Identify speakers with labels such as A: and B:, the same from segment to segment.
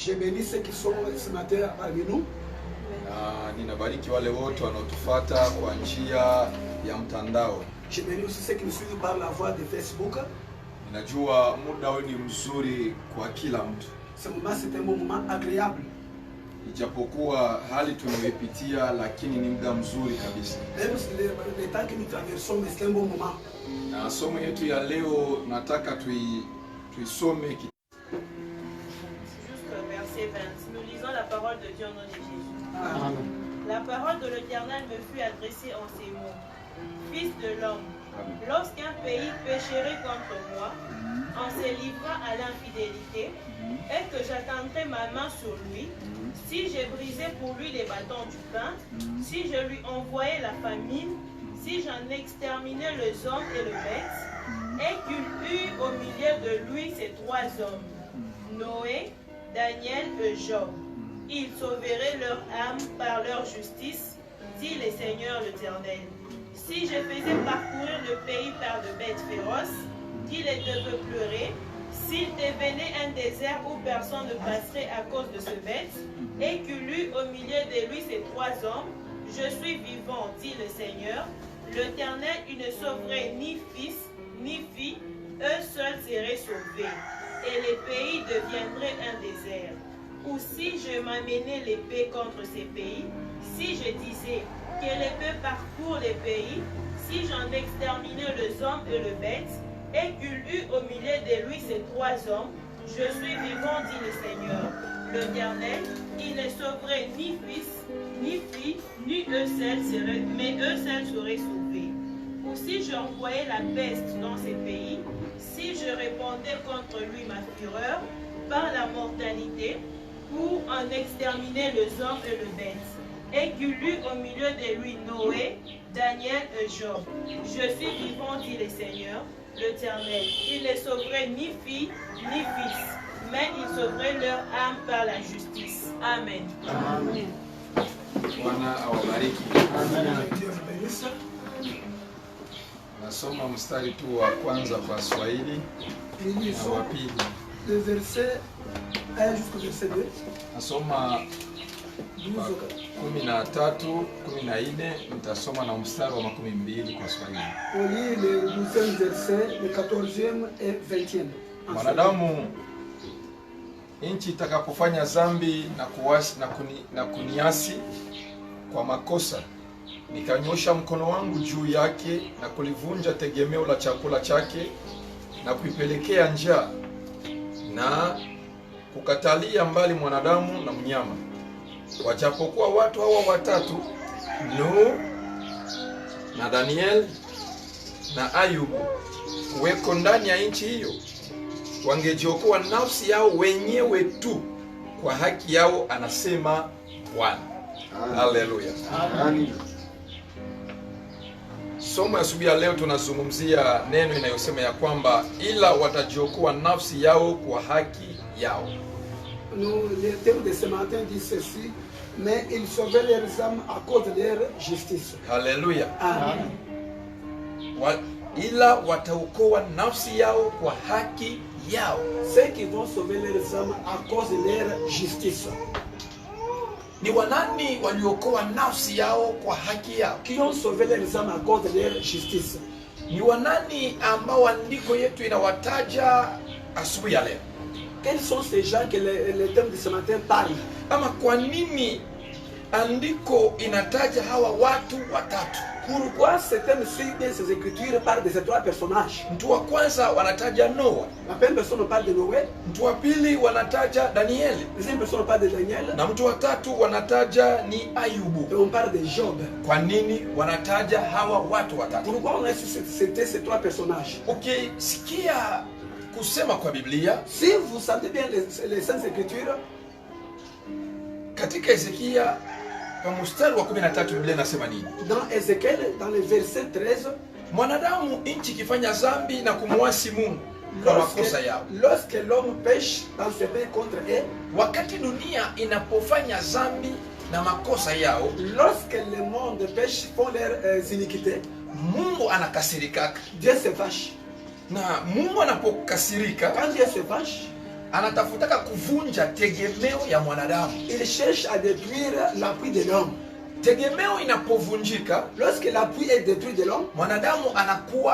A: Je bénis ceux qui sont ce matin parmi nous.
B: Ninabariki wale wote wanaotufuata kwa njia ya mtandao.
A: Je bénis aussi ceux qui nous suivent par la voie de Facebook.
B: Ninajua muda huu ni mzuri kwa kila mtu.
A: Ce moment c'est un moment agréable.
B: Ijapokuwa hali tunayopitia, lakini ni muda mzuri kabisa.
A: Même si les temps que nous traversons, mais c'est un bon moment.
B: Na somo yetu ya leo nataka tuisome
C: verset 20. Nous lisons la parole de Dieu au nom de Jésus.
A: Amen.
C: La parole de l'Éternel me fut adressée en ces mots. Fils de l'homme, lorsqu'un pays pécherait contre moi, en se livrant à l'infidélité, et que j'attendrai ma main sur lui, si j'ai brisé pour lui les bâtons du pain, si je lui envoyais la famine, si j'en exterminais les hommes et le bête, et qu'il eut au milieu de lui ces trois hommes, Noé, Daniel et Job, ils sauveraient leur âme par leur justice, dit le Seigneur l'Éternel. Si je faisais parcourir le pays par de bêtes féroces, qui les deveuplerait, s'il devenait un désert où personne ne passerait à cause de ce bête, et qu'il eut au milieu de lui ces trois hommes, je suis vivant, dit le Seigneur, l'Éternel, il ne sauverait ni fils, ni fille, eux seuls seraient sauvés, et les pays deviendraient un désert. Ou si je m'amenais l'épée contre ces pays, si je disais que l'épée parcourt les pays, si j'en exterminais les hommes et le bête, et qu'il eut au milieu de lui ces trois hommes, je suis vivant, dit le Seigneur, l'Éternel, il ne sauverait ni fils, ni fille, ni eux seuls seraient, mais eux seuls seraient sauvés. Ou si j'envoyais la peste dans ces pays, si je répandais contre lui ma fureur par la mortalité, pour en exterminer les hommes et le bête, et qu'il eut au milieu de lui Noé, Daniel et Job. Je suis vivant, dit le Seigneur, l'Éternel. Il ne sauverait ni fille, ni fils, mais il sauverait leur âme par la justice. Amen.
A: Amen.
B: Bwana awabariki.
A: Dieu vous bénisse.
B: Nasoma mstari tu wa kwanza kwa Swahili
A: Nous
B: na
A: lisons
B: wa pili.
A: le verset 1 jusqu'au verset 2.
B: Nasoma
A: 12 au
B: 13, 14, nitasoma na mstari wa 12 kwa Swahili.
A: On lit le 12e verset, le 14e et 20e.
B: Mwanadamu, nchi itakapofanya dhambi na kuniasi kwa makosa, nikanyosha mkono wangu juu yake na kulivunja tegemeo la chakula chake na kuipelekea njaa na kukatalia mbali mwanadamu na mnyama, wajapokuwa watu hawa watatu, Nuhu na Daniel na Ayubu, kuweko ndani ya nchi hiyo, wangejiokoa nafsi yao wenyewe tu kwa haki yao, anasema Bwana. Haleluya.
A: Amen.
B: Somo ya asubuhi ya leo tunazungumzia neno inayosema ya kwamba ila watajiokoa nafsi yao kwa haki yao.
A: Le thème de ce matin dit ceci, mais ils sauvaient leurs âmes à cause de leur justice.
B: Haleluya.
A: Amen.
B: Ila wataokoa nafsi yao kwa haki yao.
A: Ceux qui vont sauver leurs âmes à cause de leur justice.
B: Ni wanani waliokoa nafsi yao kwa haki yao?
A: Qui ont sauvé leurs âmes à cause de leur justice.
B: Ni wanani ambao andiko yetu inawataja asubuhi ya leo?
A: Quels sont ces gens que le thème de ce matin parle?
B: Ama kwa nini andiko inataja hawa watu watatu?
A: Pourquoi ce thème suit bien ces écritures parle de ces trois personnages?
B: Mtu wa kwanza wanataja Noa,
A: La première personne parle de Noé,
B: mtu wa pili wanataja Danieli,
A: la deuxième personne parle de Daniel,
B: na mtu wa tatu wanataja ni Ayubu.
A: et on parle de Job.
B: Kwa nini wanataja hawa watu watatu?
A: Pourquoi on a cité ces trois personnages?
B: Ukisikia kusema kwa Biblia
A: Si vous savez bien les Saintes Écritures,
B: katika Ezekia kwa mstari wa 13 Biblia inasema nini?
A: dans Ézéchiel, dans le verset 13,
B: Mwanadamu nchi ikifanya dhambi na kumwasi Mungu kwa makosa yao,
A: lorsque l'homme pêche dans ses mains contre eux,
B: wakati dunia inapofanya dhambi na makosa yao,
A: lorsque le monde pêche font leurs iniquités,
B: Mungu anakasirika.
A: Dieu se fâche.
B: Na Mungu anapokasirika,
A: Quand Dieu se fâche,
B: anatafutaka kuvunja tegemeo ya mwanadamu.
A: Il cherche à détruire l'appui de l'homme.
B: Tegemeo inapovunjika,
A: Lorsque l'appui est détruit de l'homme,
B: mwanadamu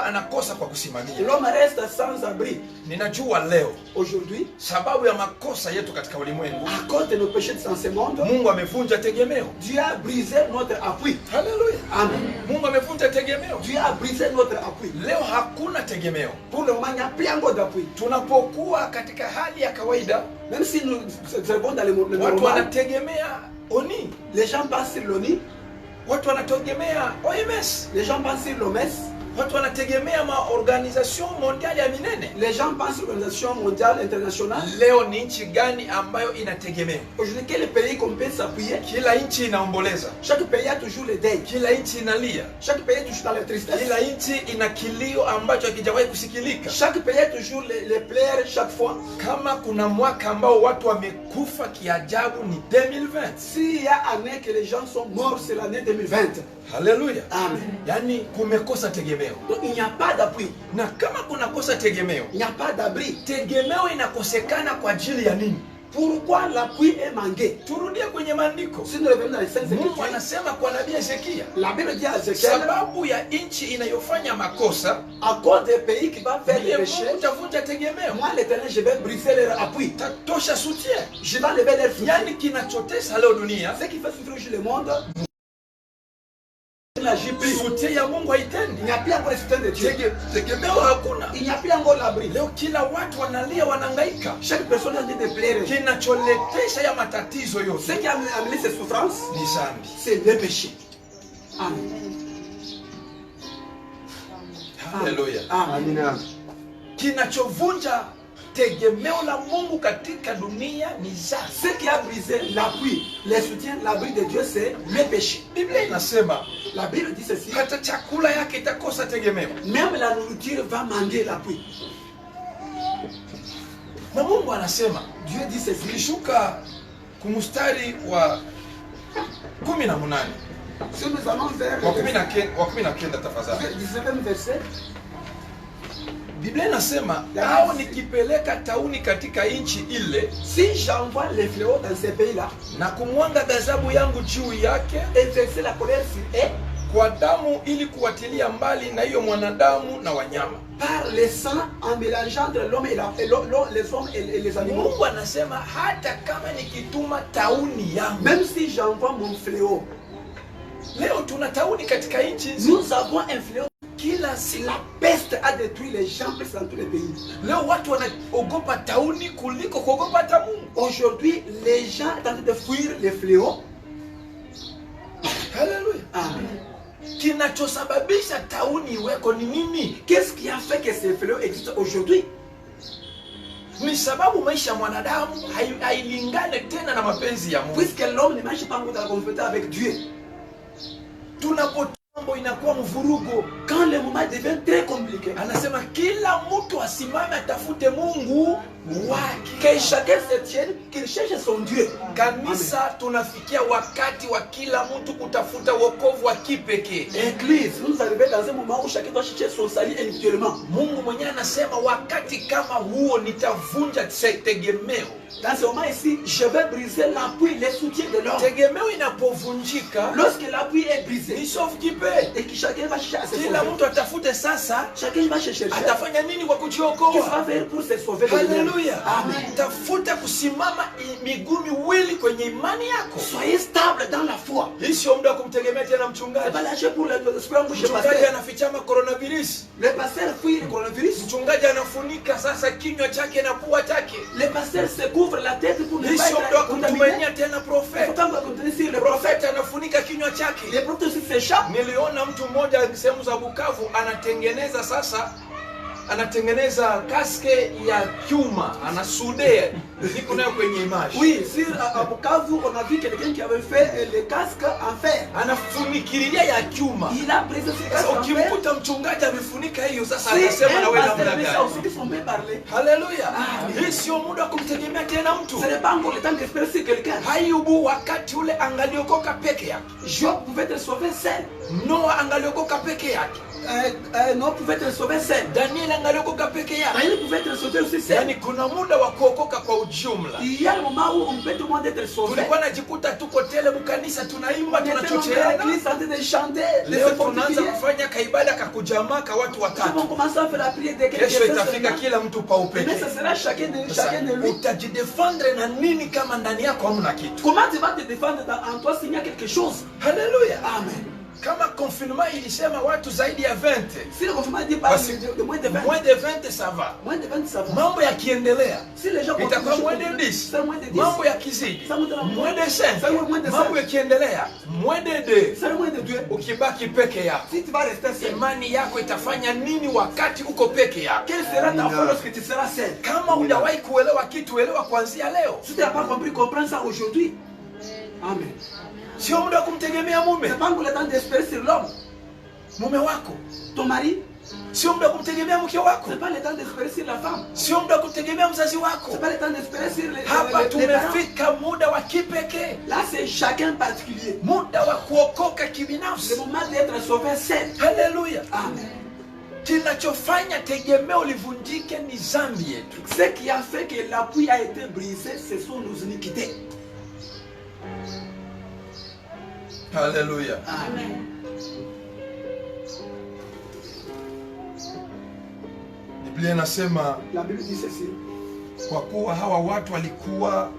B: anakosa kwa kusimamia.
A: l'homme reste sans abri.
B: Ninajua leo
A: Aujourd'hui,
B: sababu ya makosa yetu katika ulimwengu,
A: à cause de nos péchés dans ce monde,
B: Mungu amevunja tegemeo.
A: Dieu a brisé notre appui.
B: Haleluya.
A: Amen.
B: Mungu amevunja tegemeo.
A: Dieu a brisé notre appui.
B: Leo hakuna tegemeo.
A: Pour le moment, il n'y a plus encore d'appui.
B: Tunapokuwa katika hali ya kawaida,
A: Même si nous servons dans le
B: watu
A: normal,
B: wanategemea ONI,
A: les gens passent sur l'ONU,
B: watu wanategemea OMS,
A: les gens passent sur l'OMS,
B: watu wanategemea maorganization mondiale ya minene.
A: les gens passent sur l'Organisation mondiale internationale.
B: Leo ni nchi gani ambayo inategemea?
A: Aujourd'hui, quel pays qu'on peut s'appuyer?
B: Kila nchi inaomboleza,
A: Chaque pays a toujours les deuils.
B: kila nchi inalia,
A: Chaque pays est toujours dans la tristesse.
B: kila nchi ina kilio ambacho hakijawahi kusikilika.
A: Chaque pays a toujours les pleurs chaque fois.
B: Kama kuna mwaka ambao watu wamekufa kiajabu ni 2020.
A: S'il y a année que les gens sont morts, c'est l'année 2020.
B: Haleluya.
A: Amen.
B: Yani kumekosa tegemeo.
A: Donc il n'y a pas d'appui.
B: Na kama kunakosa tegemeo,
A: Il n'y a pas d'abri.
B: tegemeo inakosekana kwa ajili ya nini?
A: Pourquoi l'appui est manqué?
B: Turudie kwenye maandiko.
A: Si nous revenons dans les Saintes
B: Mungu
A: Écritures,
B: anasema kwa nabii Ezekia,
A: la Bible dit à Ézéchiel,
B: sababu ya nchi inayofanya makosa,
A: à cause des pays qui vont faire des
B: ndiye
A: péchés,
B: Mungu utavunja tegemeo.
A: moi l'Éternel, je vais briser leur appui.
B: Tatosha soutien.
A: Je vais lever leur soutien.
B: Yani kinachotesa leo dunia,
A: Ce qui fait souffrir aujourd'hui le monde, il n'agit plus.
B: soutien ya Mungu haitendi.
A: Il n'y a plus encore le soutien de Dieu.
B: Tegemeo hakuna.
A: Il n'y a plus encore l'abri.
B: Leo kila watu wanalia, wanangaika.
A: Chaque personne a dit de pleurer.
B: Kinacholetesha ya matatizo
A: Ce
B: yote
A: qui a amené ces souffrances,
B: ni dhambi.
A: c'est le péché. Amen.
B: Haleluya.
A: Amen.
B: Kinachovunja tegemeo la Mungu katika dunia ni dhambi.
A: Ce qui a brisé l'appui, le soutien, l'abri de Dieu, c'est le péché.
B: Biblia inasema
A: La Bible dit ceci.
B: hata chakula yake itakosa tegemeo.
A: Même la nourriture va manquer l'appui.
B: Na Mungu anasema,
A: Dieu dit ceci.
B: ukishuka kumustari wa 18
A: Si nous allons vers
B: wa
A: le
B: 19 tafadhali.
A: 19e verset,
B: Biblia inasema, au nikipeleka tauni katika nchi ile
A: si j'envoie les fléaux dans ces pays-là
B: na kumwanga ghadhabu yangu juu yake
A: et verser la colère sur eux
B: kwa damu ili kuwatilia mbali na hiyo mwanadamu na wanyama.
A: par le sang en mélangeant entre l'homme et les hommes et les animaux.
B: Mungu anasema hata kama nikituma tauni yangu.
A: Même si j'envoie mon fléau,
B: Leo tuna tauni katika nchi hizi.
A: nous avons un fléau.
B: Kila siku
A: La peste a détruit les gens presque dans tous les pays.
B: leo watu wanaogopa tauni kuliko kuogopa hata Mungu.
A: Aujourd'hui, les gens sont en train de fuir les fléaux.
B: Haleluya.
A: Amen.
B: Kinachosababisha tauni iweko ni nini?
A: Qu'est-ce qui a fait que ces fléaux existent aujourd'hui?
B: Ni sababu maisha ya mwanadamu hailingane tena na mapenzi ya Mungu.
A: Puisque l'homme ne marche pas dans la conformité avec Dieu.
B: Tunapotambo inakuwa mvurugo.
A: Quand le moment devient très compliqué,
B: Anasema kila mtu asimame atafute Mungu wake.
A: que chacun se tienne, qu'il cherche son Dieu.
B: Kanisa tunafikia wakati wa kila mtu kutafuta wokovu wa kipekee.
A: Église, nous arrivons dans un moment où chacun doit chercher son salut individuellement.
B: Mungu mwenyewe anasema wakati kama huo nitavunja tegemeo.
A: Dans ce moment ici, je vais briser l'appui, les soutiens de l'homme.
B: Tegemeo inapovunjika,
A: Lorsque l'appui est brisé,
B: ni sauve-qui-peut.
A: et que chacun va chercher à se
B: Kila
A: sauver,
B: mtu atafute sasa
A: chacun va chercher.
B: atafanya nini kwa
A: Qu'est-ce
B: kujiokoa.
A: qu'il va faire pour se sauver de lui-même?
B: Haleluya.
A: Amen.
B: Tafuta kusimama miguu miwili kwenye imani yako.
A: Soyez stable dans la foi.
B: Hii sio muda wa kumtegemea tena
A: Ne
B: mchungaji.
A: pas lâcher pour l'esprit en bouche
B: Mchungaji
A: pasteur.
B: anafichama coronavirus.
A: Le pasteur fuit le coronavirus.
B: Mchungaji anafunika sasa kinywa chake na pua chake.
A: Le pasteur se couvre la tête pour ne
B: Hii
A: pas
B: sio muda wa
A: être contaminé.
B: kumtumainia tena
A: Il faut
B: profeta.
A: pas continuer sur le prophète.
B: Profeta anafunika kinywa chake.
A: Les prophètes aussi s'échappent.
B: Niliona mtu mmoja sehemu za Bukavu anatengeneza kaske ya chuma, anasudea. Niko nayo kwenye image.
A: Oui, à Bukavu, on a vu quelqu'un qui avait fait le casque en fer.
B: Anafunikilia ya chuma.
A: Il a brisé ce casque
B: Sasa
A: en fer.
B: ukimkuta mchungaji amefunika hiyo sasa
A: Si
B: anasema na
A: un
B: wewe namna
A: pasteur fait ça
B: gani?
A: aussi, qu'ils sont bien parlé.
B: Haleluya.
A: Amen.
B: Hii sio muda wa kumtegemea tena mtu.
A: Ce n'est pas encore le temps d'espérer sur quelqu'un.
B: Ayubu wakati ule angaliokoka peke yake.
A: Job pouvait être sauvé seul.
B: Noa angaliokoka peke yake.
A: Noé pouvait être sauvé seul.
B: Daniel angaliokoka peke yake.
A: Daniel pouvait être sauvé aussi seul.
B: Yaani kuna muda wa kuokoka kwa ujumla.
A: Il y a un moment où on peut tout le monde être sauvé.
B: Tulikuwa najikuta tuko tele mukanisa tunaimba
A: On était dans
B: tunachocheana.
A: l'église en train de chanter, de
B: Leo
A: se
B: tunaanza
A: fortifier.
B: kufanya kaibada kakujamaa ka watu
A: Ils vont
B: watatu.
A: commencer à faire la prière de quelques
B: Kesho itafika
A: personnes.
B: kila mtu pa
A: Mais
B: upeke.
A: ce sera chacun
B: Sasa,
A: de lui.
B: utajidefendre na nini kama ndani yako hamna kitu?
A: Comment tu vas te défendre en toi s'il y a quelque chose?
B: Haleluya.
A: Amen.
B: Kama confinement ilisema watu zaidi ya 20.
A: Si le confinement dit pas
B: Basi,
A: de moins de 20,
B: moins de 20 ça va.
A: moins de 20 ça va.
B: Mambo yakiendelea
A: Si les gens
B: itakuwa
A: continuent,
B: moins de 10.
A: c'est moins de 10.
B: Mambo yakizidi
A: Ça monte à
B: moins de 5.
A: Ça va moins de
B: Mambo
A: 5.
B: yakiendelea moins de 2.
A: C'est moins de 2.
B: Ukibaki peke yako,
A: Si tu vas rester seul,
B: imani yako itafanya nini wakati uko peke yako?
A: quelle sera ta foi lorsque tu seras seul?
B: Kama hujawahi kuelewa kitu, elewa kuanzia leo.
A: Si tu n'as pas compris, comprends ça aujourd'hui. Amen.
B: Sio muda wa kumtegemea
A: C'est
B: mume
A: pas encore le temps d'espérer sur l'homme.
B: mume wako,
A: Ton mari,
B: sio muda wa kumtegemea mke wako,
A: c'est pas le temps d'espérer sur la femme.
B: sio muda wa kumtegemea mzazi wako.
A: C'est pas le temps d'espérer sur les
B: Hapa
A: parents.
B: tumefika muda wa kipekee,
A: Là, c'est chacun particulier.
B: muda wa kuokoka
A: Le
B: kibinafsi.
A: moment d'être sauvé seul.
B: Haleluya.
A: Amen.
B: Kinachofanya tegemeo livunjike ni dhambi yetu.
A: Ce qui a fait que l'appui a été brisé, ce sont nos iniquités.
B: Haleluya.
A: Amen.
B: Biblia inasema
A: La Bible dit ceci.
B: kwa kuwa hawa watu walikuwa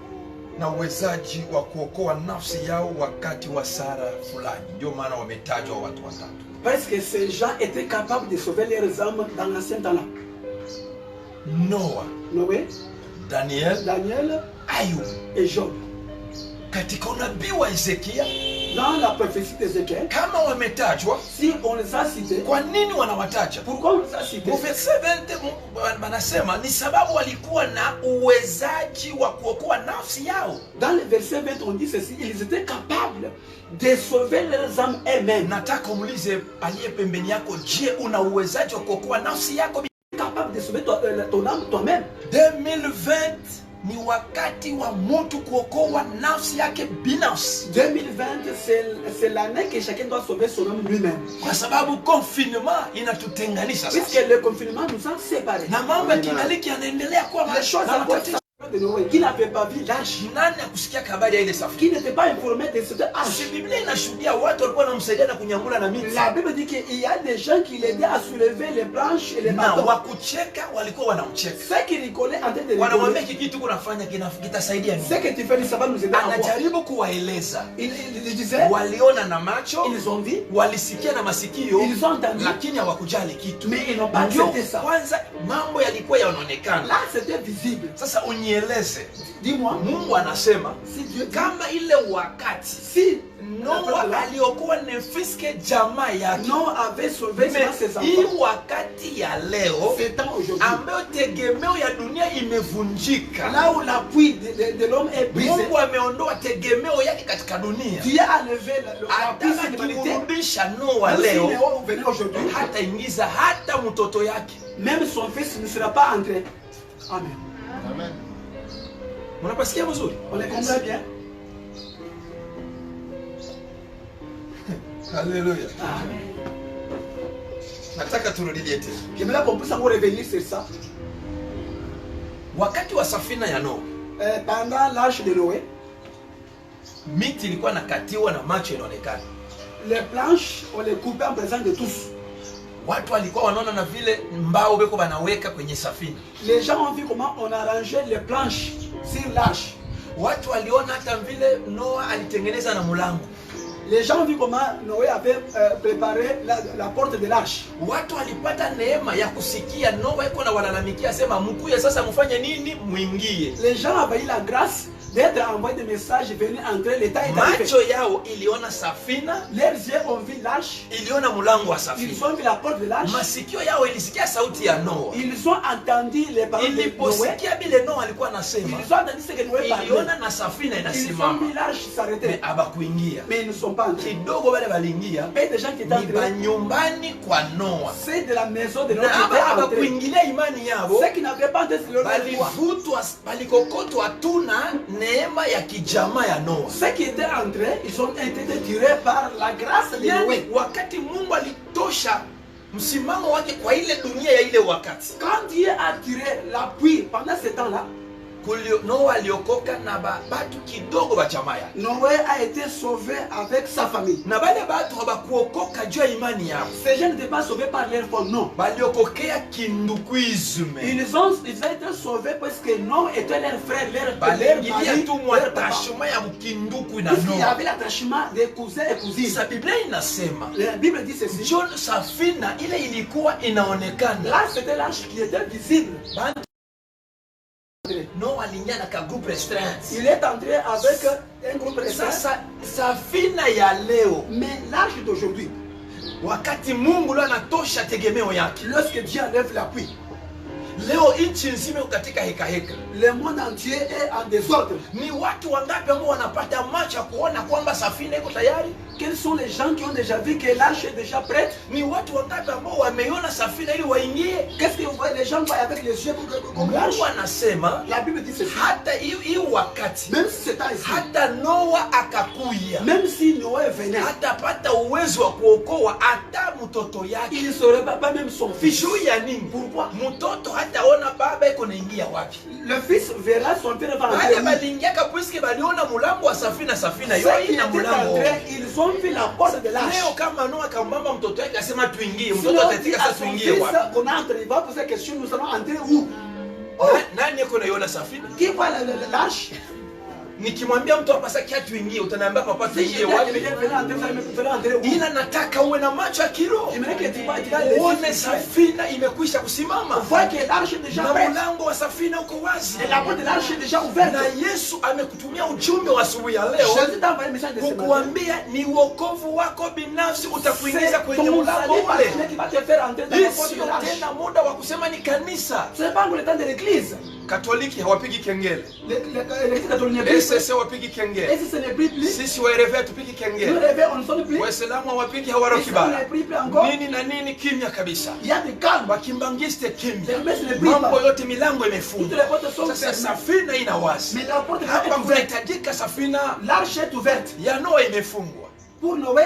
B: na uwezaji wa kuokoa nafsi yao wakati wa sara fulani, ndio maana wametajwa watu watatu.
A: Parce que ces gens étaient capables de sauver leurs âmes dans l'ancien temps-là.
B: Noa,
A: Noé,
B: Daniel,
A: Daniel
B: Ayubu.
A: et Job.
B: Katika unabii wa Ezekia,
A: Dans la prophétie d'Ézéchiel,
B: kama wametajwa,
A: si on les a cités,
B: kwa nini wanawataja?
A: pourquoi on les a cités?
B: Mu verset 20 wanasema ni sababu walikuwa na uwezaji wa kuokoa nafsi yao.
A: Dans le verset 20, on dit ceci, ils étaient capables de sauver leurs âmes elles-mêmes.
B: Nataka umuulize aliye pembeni yako, je, una uwezaji wa kuokoa nafsi yako?
A: Capable de sauver ton âme toi-même.
B: 2020 ni wakati wa mtu kuokoa nafsi yake binafsi,
A: 2020, c'est l'année que chacun doit sauver son âme lui-même.
B: kwa sababu confinement inatutenganisha sasa,
A: Puisque le confinement nous a séparés.
B: na mambo ya kingaliki yanaendelea kuwa
A: Les choses
B: na
A: à
B: matatizo.
A: de Noé, qui n'avait pas vu l'âge,
B: Nani akusikia habari ya ile safari?
A: qui n'était pas informé de cette
B: Si
A: âge.
B: Biblia inashuhudia watu walikuwa wanamsaidia na kunyangula na miti,
A: La Bible dit qu'il y a des gens qui l'aidaient à soulever les branches et les
B: na
A: bâtons.
B: wakucheka walikuwa wanamcheka,
A: Ceux qui rigolaient en train de
B: wanamwambia
A: rigoler.
B: hiki kitu kunafanya kitasaidia
A: Ce
B: nini?
A: que tu fais, ça va nous aider à voir.
B: Anajaribu kuwaeleza,
A: Ils disaient,
B: waliona na macho,
A: ils ont vu,
B: walisikia na masikio,
A: ils ont entendu,
B: lakini hawakujali kitu.
A: mais ils n'ont pas
B: Ndio
A: accepté ça.
B: kwanza mambo yalikuwa yanaonekana.
A: Là, c'était visible.
B: Sasa unieleze,
A: Dis-moi,
B: Mungu anasema
A: si Dieu dit,
B: kama ile wakati
A: si
B: Noa aliokuwa nefiske jamaa yake,
A: Noé avait sauvé ses
B: hii
A: enfants,
B: wakati ya leo
A: c'est temps aujourd'hui.
B: ambayo tegemeo ya dunia imevunjika,
A: Là où l'appui de l'homme est brisé,
B: Mungu ameondoa tegemeo yake katika dunia,
A: Dieu a levé l'appui
B: ataka
A: sur l'humanité.
B: kimrudisha Noa
A: Même si
B: leo,
A: Noé est venu aujourd'hui,
B: hata ingiza hata mtoto yake.
A: même son fils ne sera pas entré. Amen.
D: Amen.
B: Mnapasikia vizuri?
A: On les comprend bien.
B: Haleluya.
A: Amen.
B: Nataka turudilie tena.
A: J'aimerais qu'on puisse encore revenir sur ça.
B: Wakati wa safina ya Noa,
A: Pendant l'âge de Noé,
B: miti ilikuwa nakatiwa na macho inaonekana.
A: les planches, on les coupait en présence de tous.
B: Watu walikuwa wanaona na vile mbao beko banaweka kwenye safina.
A: Les gens ont vu comment on arrangeait les planches sur l'arche.
B: Watu waliona hata vile Noa alitengeneza na mlango.
A: Les gens ont vu comment Noé avait préparé la porte de l'arche.
B: Watu walipata neema ya kusikia Noa iko na walalamikia, sema mkuye sasa mfanye nini? Muingie.
A: Les gens avaient eu la grâce d'être envoyés des messages venus entrer, l'état est arrivé.
B: Macho yao iliona safina,
A: Leurs yeux ont vu l'arche,
B: iliona mlango wa
A: ils
B: safina.
A: ont vu la porte de l'arche,
B: Masikio yao ilisikia sauti ya Noa.
A: ils ont entendu les paroles de Noé,
B: Iliposikia vile Noa alikuwa anasema,
A: ils ont entendu ce que Noé parlait.
B: iliona na safina
A: Ils ont
B: inasimama,
A: vu l'arche s'arrêter,
B: mais abakuingia.
A: mais ils ne sont pas entrés.
B: Kidogo wale waliingia
A: Mais des gens qui étaient
B: ni
A: entrés,
B: banyumbani kwa Noa,
A: c'est de la maison de Noé
B: na
A: qui étaient
B: aba
A: entrés.
B: abakuingilia imani yabo,
A: Ceux qui n'avaient pas entré sur leur foi,
B: balivutwa balikokotwa tu na neema ya kijamaa ya Noa.
A: ceux qui étaient entrés, ils ont été tirés par la grâce de
B: Yani
A: Noé.
B: wakati Mungu alitosha msimamo wake kwa ile dunia ya ile wakati.
A: Quand Dieu a tiré l'appui pendant ce temps-là,
B: Noa aliokoka na batu kidogo ba chama yake.
A: Noé a été sauvé avec sa famille.
B: Na bale batu habakuokoka juu ya imani yao.
A: Ces gens n'étaient pas sauvés par leur foi, non.
B: Baliokokea kindukuisme.
A: Ils ont été sauvés parce que Noé était leur frère, leur père,
B: Il y a
A: leur
B: tout
A: mari, leur papa.
B: attachement ya kinduku na
A: Il y
B: Noa.
A: avait l'attachement des cousins et cousines.
B: Sa Biblia inasema
A: La Bible dit ceci.
B: John safina ile ilikuwa inaonekana.
A: Là, c'était l'arche qui était visible.
B: Noa aliingia na ka group restaurant.
A: Il est entré avec un groupe restreint.
B: Sasa safina ya leo,
A: Mais l'arche d'aujourd'hui,
B: wakati Mungu leo anatosha tegemeo yake,
A: lorsque Dieu enlève l'appui,
B: leo nchi nzima iko katika heka heka.
A: le monde entier est en désordre.
B: Ni watu wangapi ambao wanapata macho ya kuona kwamba safina iko tayari?
A: Quels sont les gens qui ont déjà vu que l'arche est déjà prête?
B: Ni watu wangapi ambao wameiona safina ili waingie?
A: Qu'est-ce que vous voyez? Les gens voient avec les yeux comme l'arche.
B: Mungu anasema
A: La Bible dit ceci.
B: hata hii wakati,
A: Même si c'est ici,
B: hata Noa akakuya,
A: même si Noé venait,
B: hatapata uwezo wa kuokoa hata mtoto yake.
A: il ne saurait pas même son fils.
B: Juu ya nini?
A: Pourquoi?
B: Mtoto hataona baba iko naingia wapi.
A: Le fils verra son père va
B: Bale
A: entrer.
B: baliingiaka puisque baliona mulango wa safina
A: Ceux
B: yo
A: qui
B: ina
A: étaient
B: mulango.
A: entrés, ils ont vu la porte de l'arche.
B: Leo kama Noa akamwamba mtoto wake asema tuingie,
A: Si
B: mtoto
A: l'on dit
B: atatika
A: à
B: sasa
A: son
B: tuingie
A: fils
B: wapi?
A: qu'on entre, il va poser la question, nous allons entrer où?
B: Nani yako naiona safina?
A: Qui voit l'arche?
B: Nikimwambia mtu hapa sasa tuingie, utaniambia papa
A: Si
B: tuingie
A: je
B: wapi?
A: venez entrer où?
B: Ila nataka uwe na macho ya kiroho.
A: J'aimerais que tu vois, tu as les
B: Uone
A: yeux.
B: safina imekwisha kusimama.
A: Vois que l'arche est déjà
B: Na
A: prête.
B: mlango wa safina uko wazi.
A: Et la porte de l'arche est déjà ouverte.
B: Na Yesu amekutumia ujumbe wa asubuhi ya leo
A: Jésus t'a envoyé un message de ce matin.
B: kukuambia ni wokovu wako binafsi utakuingiza
A: C'est
B: kwenye
A: ton
B: mlango
A: salut
B: ule.
A: personnel qui va te faire entrer dans
B: Hii
A: la porte de
B: sio
A: l'arche.
B: tena muda wa kusema ni kanisa.
A: Ce n'est pas encore le temps de l'église.
B: Katoliki hawapigi kengele.
A: L'église catholique n'est plus.
B: SSC hawapigi
A: Et
B: kengele.
A: si ce n'est plus,
B: Sisi waerevea tupigi
A: nous
B: kengele.
A: rêvons, on ne sonne plus.
B: Waislamu hawapigi
A: Et
B: hawaroki
A: si on n'est
B: bara.
A: plus encore,
B: Nini na nini kimya kabisa.
A: il y a des calmes.
B: Wakimbangiste
A: Les
B: kimya.
A: messes ne brillent
B: Mambo
A: pas.
B: yote milango
A: Toutes
B: imefungwa.
A: les portes sont
B: Sasa
A: fermées.
B: safina ina wazi.
A: Mais la porte de
B: Hapa
A: l'arche est ouverte.
B: kunahitajika safina
A: L'arche est ouverte.
B: ya Noa imefungwa.
A: Pour Noé,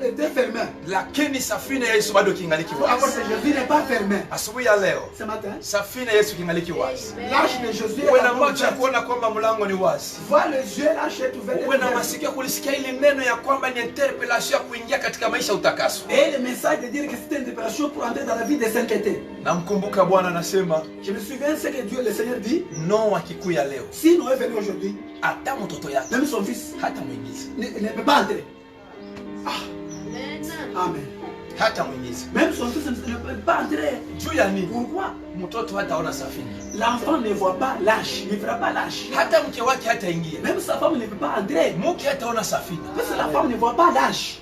A: était fermée.
B: Lakini safina ya Yesu bado kingaliki
A: Pour avoir
B: wazi.
A: de Jésus n'est pas fermée.
B: Asubuhi ya leo
A: Ce matin,
B: safina ya Yesu kingaliki wazi.
A: l'arche de Jésus est
B: Uwe na
A: encore
B: macho ya
A: ouverte.
B: kuona kwamba mlango ni wazi.
A: Vois les yeux, l'arche est ouverte.
B: Uwe na masikio ya kulisikia ili neno ya kwamba ni interpellation ya kuingia katika maisha ya utakaso.
A: Et le message de dire que c'était une préparation pour entrer dans la vie de sainteté.
B: Namkumbuka Bwana anasema
A: Je me souviens ce que Dieu, le Seigneur dit.
B: Noa akikuya leo
A: Si Noé venait aujourd'hui,
B: hata mtoto yake
A: même son fils
B: hata mwingizi,
A: ne peut pas entrer. Ah, amen.
B: hata mwingizi.
A: Même son fils ne peut pas entrer.
B: Juu ya nini?
A: Pourquoi?
B: Mtoto hataona safina,
A: L'enfant ne voit pas l'arche, ne verra pas l'arche.
B: hata mke wake hataingia,
A: Même sa femme ne peut pas entrer.
B: mke hataona safina.
A: Parce que la femme ne voit pas l'arche.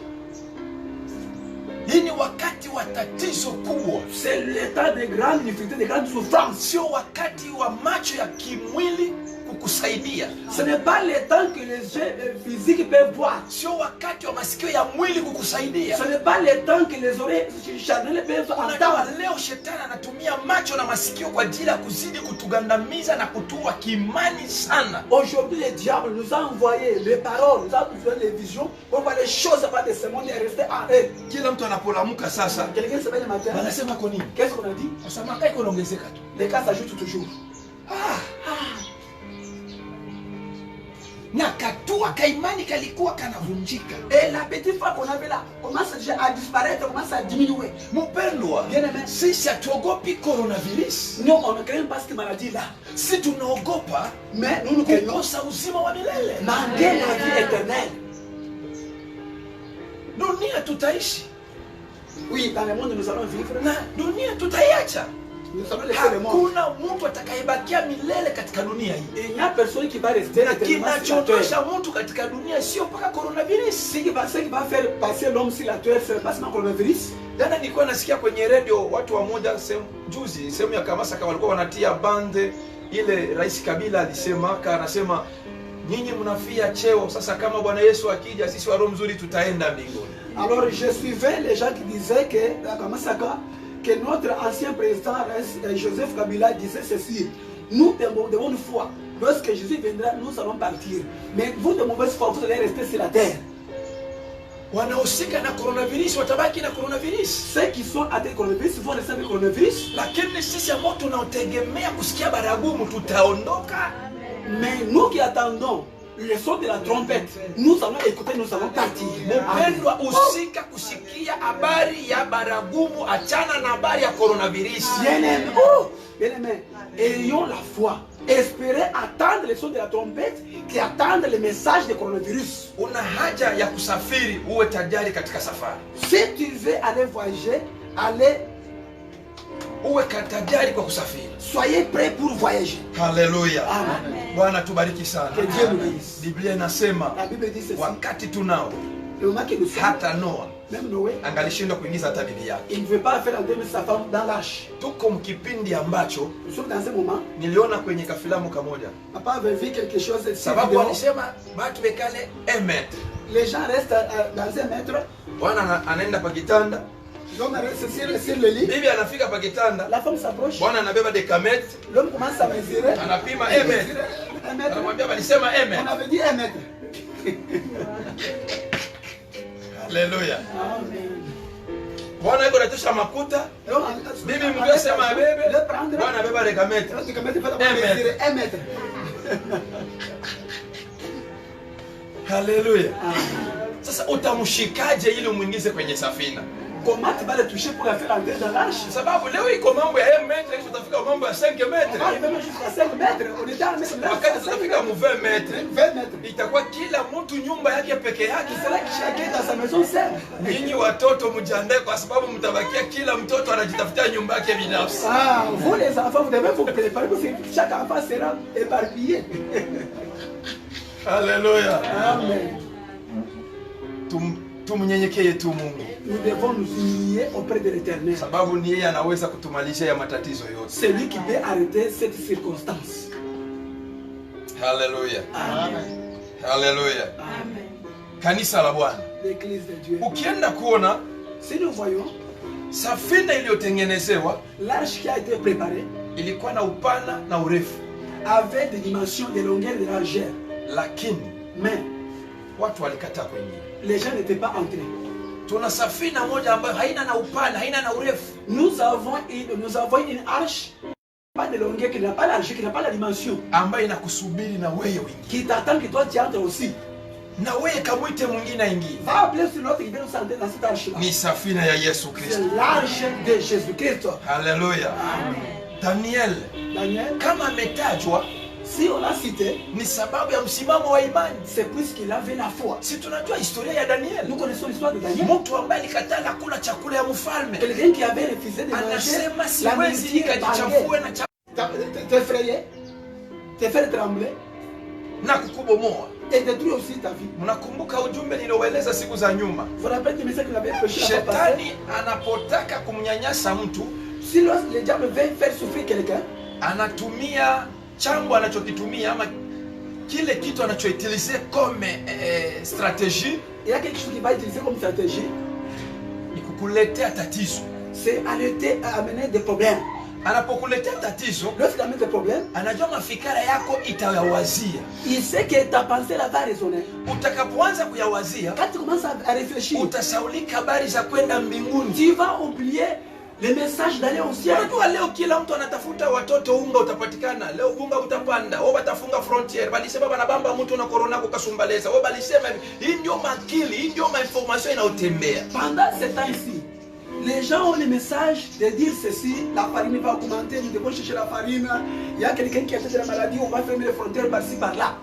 B: Hii ni wakati wa tatizo kubwa,
A: C'est l'état de grande difficulté, de grande souffrance.
B: sio wakati wa macho ya kimwili kukusaidia,
A: Ce n'est pas le temps que les yeux physiques peuvent voir.
B: sio wakati wa masikio ya mwili kukusaidia.
A: Ce n'est pas le temps que les oreilles charnelles peuvent
B: Unajua
A: entendre.
B: leo shetani anatumia macho na masikio kwa ajili ya kuzidi kutugandamiza na kutua kimani sana.
A: Aujourd'hui, le diable nous a envoyé les paroles, nous a envoyé les visions pour voir les choses pas de ce monde et rester en eux.
B: Kila mtu anapolamuka sasa
A: Quelqu'un se met le matin,
B: wanasema kwa nini?
A: qu'est-ce qu'on a dit?
B: Sasa makaa iko naongezeka tu.
A: Les cas s'ajoutent toujours.
B: Na katua kaimani kalikuwa kanavunjika.
A: Et la petite foi qu'on avait là commence déjà à disparaître, commence à diminuer.
B: Mpendwa,
A: Bien-aimé,
B: sisi hatuogopi coronavirus.
A: nous, on ne craint pas cette maladie-là.
B: Si tunaogopa
A: Mais nous craignons
B: kukosa uzima wa milele.
A: manquer la vie éternelle.
B: Dunia tutaishi
A: Oui, dans le monde, nous allons vivre.
B: na dunia tutaiacha.
A: Nous allons laisser le monde.
B: Hakuna mtu atakayebakia milele katika dunia hii.
A: Et il n'y a personne qui va rester
B: Na
A: éternellement sur la terre.
B: kinachoondosha mtu katika dunia sio mpaka coronavirus.
A: Ce qui va faire passer l'homme sur la terre, c'est pas seulement le coronavirus.
B: Jana nilikuwa nasikia kwenye radio watu wa moja juzi sehemu ya Kamasaka walikuwa wanatia bande ile Rais Kabila alisema anasema nyinyi mnafia cheo, sasa kama Bwana Yesu akija sisi wa roho mzuri tutaenda mbinguni.
A: Alors je suivais les gens qui disaient que à Kamasaka, que notre ancien président Joseph Kabila disait ceci: nous de bonne foi, lorsque Jésus viendra, nous allons partir. Mais vous de mauvaise foi, vous allez rester sur la terre.
B: wanaosika na coronavirus watabaki na coronavirus.
A: Ceux qui sont atteints de coronavirus vont rester avec le coronavirus.
B: Lakini sisi ambao tunaotegemea kusikia baragumu tutaondoka.
A: Mais nous qui attendons le son de la trompette, nous allons écouter, nous allons partir.
B: Mpendwa, usika kusikia habari ya baragumu, achana na habari ya coronavirus.
A: Bien-aimés, bien-aimés, ayons la foi. Espérez attendre le son de la trompette qui attendre le message du coronavirus.
B: Una haja ya kusafiri, uwe tajari katika safari.
A: Si tu veux aller voyager, allez,
B: Uwe tajari kwa kusafiri.
A: soyez prêts pour voyager.
B: Haleluya.
A: Amen.
B: Bwana tubariki sana.
A: Que Dieu nous bénisse.
B: Biblia inasema
A: La Bible dit ceci.
B: wakati tunao
A: Le moment que nous sommes,
B: hata Noa
A: même Noé,
B: angalishindwa kuingiza hata bibi yake.
A: il ne veut pas faire entrer sa femme dans l'arche.
B: Tuko mkipindi ambacho
A: Nous sommes dans un moment,
B: niliona kwenye kafilamu kamoja,
A: papa avait vu quelque chose de
B: sababu
A: vidéo.
B: walisema watu bekale 1 metre.
A: Les gens restent dans un mètre.
B: Bwana anaenda pa kitanda,
A: L'homme reste sur le lit.
B: bibi anafika pa kitanda,
A: La femme s'approche.
B: bwana anabeba dekamètre,
A: L'homme commence à mesurer.
B: anapima 1 metre.
A: Un mètre.
B: Anamwambia walisema 1
A: On
B: metre.
A: avait dit 1 mètre.
B: Haleluya.
A: Amen.
B: Bwana yuko anatosha makuta, bibi mkwe sema abebe,
A: Le prendre.
B: bwana abeba dekamètre.
A: Tu commences à
B: Un mètre.
A: mesurer 1 mètre.
B: Haleluya.
A: Amen.
B: Sasa utamshikaje ili umuingize kwenye safina?
A: Comment tu vas le toucher pour la faire entrer dans l'arche?
B: Sababu leo iko mambo ya 1 metre, kesho utafika mambo ya 5
A: On va
B: metre.
A: arriver même jusqu'à 5 mètres. On est dans le
B: Wakati tutafika mu 20 metre,
A: 20 mètres.
B: itakuwa kila mtu nyumba yake peke yake.
A: C'est là que chacun dans sa maison seul.
B: Nyinyi watoto mjiandae, kwa sababu mtabakia kila mtoto anajitafutia nyumba yake binafsi.
A: Ah, vous les enfants, vous devez vous préparer parce que chaque enfant sera éparpillé.
B: Haleluya.
A: Amen.
B: Tumnyenyekee tu Mungu,
A: Nous devons nous humilier auprès de l'Éternel.
B: sababu ni yeye anaweza kutumalizia ya matatizo yote.
A: C'est lui qui peut arrêter cette circonstance.
B: Haleluya.
A: Amen.
B: Haleluya.
A: Amen.
B: Kanisa la Bwana,
A: L'église de Dieu.
B: ukienda kuona
A: Si nous voyons
B: safina iliyotengenezewa
A: l'arche qui a été préparée
B: ilikuwa na upana na urefu,
A: avait des dimensions, des longueurs, de largeur.
B: lakini
A: Mais
B: watu walikataa kuingia.
A: les gens n'étaient pas entrés.
B: Tuna safina moja ambayo haina na upana, haina na urefu.
A: Nous avons une arche, pas de longueur, qui n'a pas l'arche, qui n'a pas la dimension,
B: ambayo inakusubiri na wewe uingie.
A: qui t'attend que toi tu entres aussi.
B: Na wewe kamwite mwingine aingie.
A: Va appeler sur l'autre qui vient nous entrer dans cette arche-là.
B: Ni safina ya Yesu Kristo.
A: C'est l'arche de Jésus-Christ.
B: Haleluya.
A: Amen.
B: Daniel
A: Daniel,
B: kama ametajwa
A: si on l'a cité,
B: ni sababu ya msimamo wa imani.
A: c'est puisqu'il avait la foi.
B: Si tunajua historia ya Daniel,
A: Nous connaissons l'histoire de Daniel.
B: mtu ambaye alikataa kula chakula ya mfalme,
A: Quelqu'un qui avait refusé de manger
B: anasema
A: la
B: siwezi
A: nourriture
B: nikajichafue
A: barrière.
B: na
A: T'effrayer, te faire trembler
B: na kukubomoa.
A: et détruire aussi ta vie.
B: Mnakumbuka ujumbe nilioeleza siku za nyuma?
A: Vous rappelez le message que j'avais prêché la fois passée?
B: Shetani anapotaka kumnyanyasa mtu,
A: Si le diable veut faire souffrir quelqu'un,
B: anatumia chambo anachokitumia ama kile kitu anachoutilize comme stratégie,
A: il y a quelque chose qu'il va utiliser comme stratégie,
B: ni kukuletea tatizo.
A: c'est à amener des problèmes.
B: Anapokuletea tatizo,
A: Lorsqu'il amène des problèmes,
B: anajua mafikara yako itayawazia.
A: il sait que ta pensée là va résonner.
B: Utakapoanza kuyawazia,
A: Quand tu commences à réfléchir,
B: utasaulika habari za kwenda mbinguni.
A: tu vas oublier le message d'aller au ciel.
B: Unajua leo kila mtu anatafuta watoto, unga utapatikana leo, unga utapanda, wao watafunga frontier, balisema banabamba mtu na corona kukasumbaleza, wao balisema hii ndio makili, hii ndio information inayotembea.
A: Pendant ce temps-ci, les gens ont le message de dire ceci, la farine va augmenter, nous devons chercher la farine, il y a quelqu'un qui a fait de la maladie, on va fermer les frontières par-ci, par-là.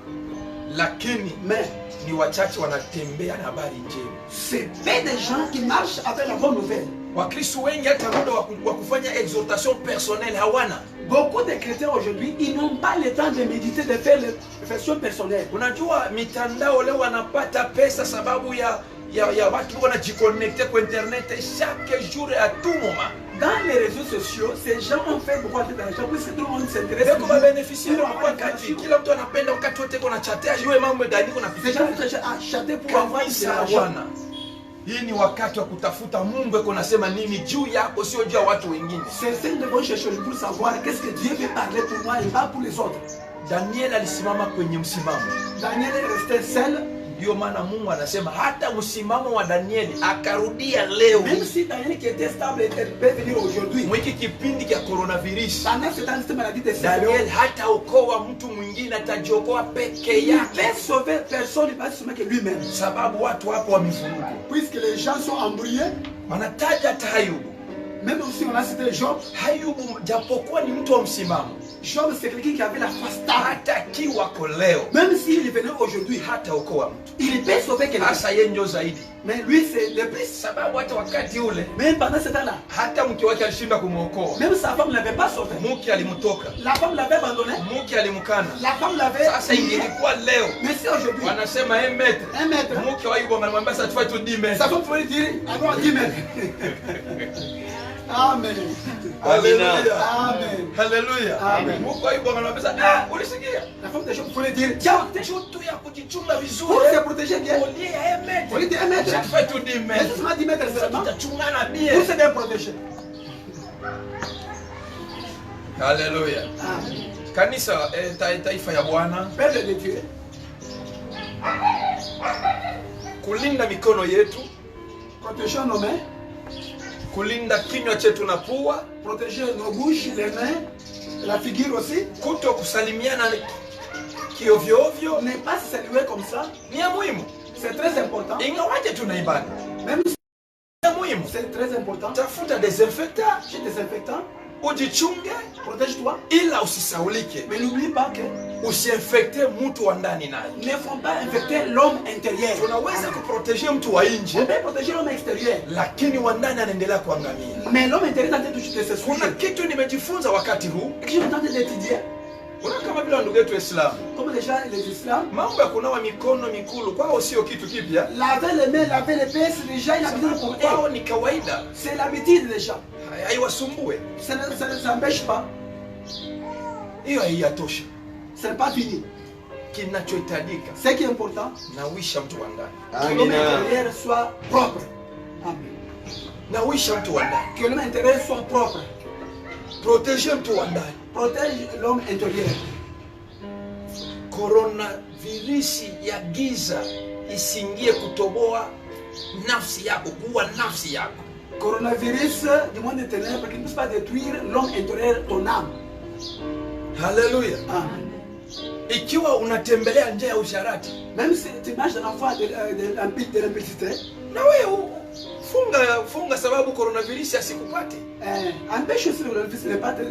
B: Lakini
A: Mais
B: ni wachache wanatembea na habari njema.
A: c'est peu de gens qui marchent avec la bonne nouvelle.
B: Wakristo wengi hata muda wa kufanya exhortation personnelle hawana.
A: Beaucoup de chrétiens aujourd'hui, ils n'ont pas le temps de méditer, de faire les réflexions personnelles.
B: Unajua mitandao leo wanapata pesa sababu ya watu wanajiconnecter kwa internet chaque jour à tout moment.
A: Dans les réseaux sociaux, ces gens ont fait beaucoup d'argent puisque tout le monde s'intéresse.
B: Leo kwa beneficiaire wa wakati, kila mtu anapenda wakati wote kuna chatea, jue mambo gani kuna
A: Ces gens
B: picha.
A: cherchent à chatter pour avoir de
B: Kanisa la
A: l'argent.
B: Bwana, hii ni wakati wa kutafuta Mungu eko nasema nini juu yako, sio juu ya watu wengine.
A: Certains devront chercher pour savoir qu'est-ce que Dieu veut parler pour moi et pas pour les autres.
B: Daniel alisimama kwenye msimamo.
A: Daniel est resté seul
B: Ndio maana Mungu anasema hata msimamo wa Danieli akarudia leo.
A: Même si Daniel qui était stable peut venir aujourd'hui.
B: Mwiki kipindi cha coronavirus.
A: Pendant cette année, cette maladie de
B: Daniel hata okoa mtu mwingine, atajiokoa peke
A: il
B: yake.
A: peut sauver personne, il va se sauver que lui-même.
B: Sababu watu hapo wamefunuka.
A: Puisque les gens sont embrouillés,
B: Wanataja hata Ayubu.
A: même aussi on a cité Job.
B: Ayubu japokuwa ni mtu wa msimamo,
A: Job c'est quelqu'un qui avait la foi stable.
B: hata kiwako leo
A: Même s'il venait aujourd'hui,
B: hata okoa mtu.
A: il peut sauver quelqu'un.
B: Hasa yeye ndio zaidi.
A: Mais lui c'est le plus.
B: Sababu hata wakati ule
A: Même pendant ce temps-là,
B: hata mke wake alishinda kumwokoa.
A: même sa femme ne l'avait pas sauvé.
B: Mke alimtoka.
A: La femme l'avait abandonné.
B: Mke alimkana.
A: La femme l'avait.
B: Sasa ingelikuwa leo
A: Mais c'est aujourd'hui.
B: wanasema maître.
A: Un maître.
B: Mke wa Ayubu anamwambia sasa tufanye tu 10 mètres.
A: Sa femme pouvait dire alors 10 mètres. Amen.
B: Haleluya.
A: Amen.
B: Haleluya.
A: Amen.
B: Mke wa Ayubu anamwambia ulisikia?
A: La femme de Job pouvait dire tiens,
B: Kitu ya kujichunga
A: pour
B: vizuri.
A: se protéger bien.
B: Olie ya
A: Au lieu
B: maître.
A: de 1 mètre,
B: Tufanye tu 10
A: mais
B: mètres.
A: seulement 10 mètres seulement
B: Tutachungana
A: pour
B: bien.
A: se bien protéger.
B: Haleluya.
A: Amen.
B: Kanisa taifa ya Bwana,
A: Père de Dieu,
B: kulinda mikono yetu,
A: protéger nos mains,
B: kulinda kinywa chetu na pua,
A: protéger nos bouches, les mains, la figure aussi.
B: kuto kusalimiana kiovyo ovyo
A: Ne pas se saluer comme ça,
B: ni ya muhimu.
A: c'est très important.
B: Ingawaje tunaibana,
A: Même si
B: ya muhimu.
A: c'est très important,
B: Tafuta desinfectant,
A: chez désinfectant,
B: ujichunge,
A: protège-toi.
B: ila usisaulike,
A: Mais n'oublie pas que
B: usiinfecte mtu wa ndani naye.
A: ne faut pas infecter l'homme intérieur.
B: Tunaweza kuproteje mtu wa
A: On
B: nje,
A: peut protéger l'homme extérieur.
B: lakini wa ndani anaendelea kuangamia.
A: Mais l'homme intérieur est en train de se
B: Kuna
A: souiller.
B: kitu nimejifunza wakati huu,
A: Et que je suis en train d'étudier,
B: una kama vile ndugu yetu Waislamu,
A: comme déjà les Islams,
B: mambo ya kunawa mikono mikulu kwao sio kitu kipya,
A: laver les mains, laver les pieds, c'est déjà une habitude pour eux.
B: kwao ni kawaida,
A: C'est l'habitude déjà.
B: haiwasumbue.
A: Ça ne s'empêche pas.
B: Hiyo haiyatosha.
A: Ce n'est pas fini.
B: Kinachohitajika,
A: Ce qui est important,
B: nawisha mtu wa ndani,
A: que l'homme intérieur soit propre. Amen.
B: nawisha mtu wa ndani,
A: Que l'homme intérieur soit propre.
B: protege mtu wa ndani.
A: Protège l'homme intérieur.
B: Coronavirus ya giza isingie kutoboa nafsi yako, kuwa nafsi yako.
A: Coronavirus du monde des ténèbres qui ne puisse pas détruire l'homme intérieur, ton âme.
B: Haleluya.
A: Amen.
B: Ikiwa unatembelea njia ya usharati,
A: Même si tu marches dans la voie de l'impudicité,
B: na wewe funga sababu coronavirus asikupate.
A: empêche aussi le coronavirus de ne pas te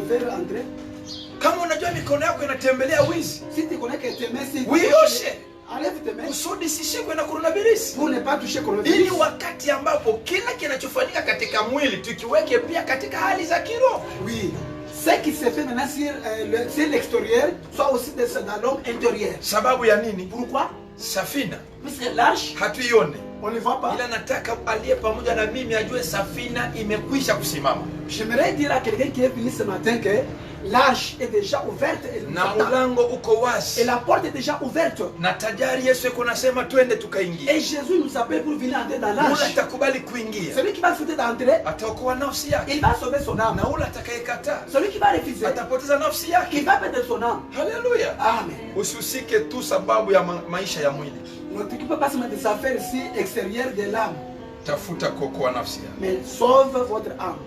A: faire entrer.
B: Kama unajua mikono yako inatembelea wizi,
A: Si tu connais que tes mains, si
B: uioshe
A: enlève tes mains
B: kusudi sishikwe na coronavirus.
A: pour ne pas toucher le
B: Ili
A: coronavirus.
B: wakati ambapo kila kinachofanyika katika mwili tukiweke pia katika hali za kiroho.
A: Oui. Ce qui se fait maintenant sur l'extérieur soit aussi dans l'homme intérieur.
B: Sababu ya nini?
A: Pourquoi?
B: Safina
A: Puisque l'arche,
B: hatuione,
A: on ne le voit pas.
B: ila nataka aliye pamoja na mimi ajue safina imekwisha kusimama
A: J'aimerais dire à quelqu'un qui est venu ce matin que l'arche est déjà ouverte et,
B: na mulango uko
A: et
B: wazi,
A: la porte est déjà ouverte.
B: na tajari Yesu yuko nasema twende tukaingia.
A: Et Jésus nous appelle pour venir entrer dans
B: Ule
A: l'arche.
B: atakubali kuingia
A: Celui qui va accepter d'entrer,
B: ataokoa nafsi yake,
A: il va sauver son âme.
B: na ule atakayekataa
A: Celui qui va refuser,
B: atapoteza nafsi
A: il
B: yake.
A: va perdre son âme.
B: Haleluya.
A: Amen.
B: Usihusike tu sababu ya maisha ya mwili,
A: Ne t'occupe pas seulement des affaires ici extérieures de l'âme,
B: tafuta kuokoa nafsi yako.
A: mais sauve votre âme.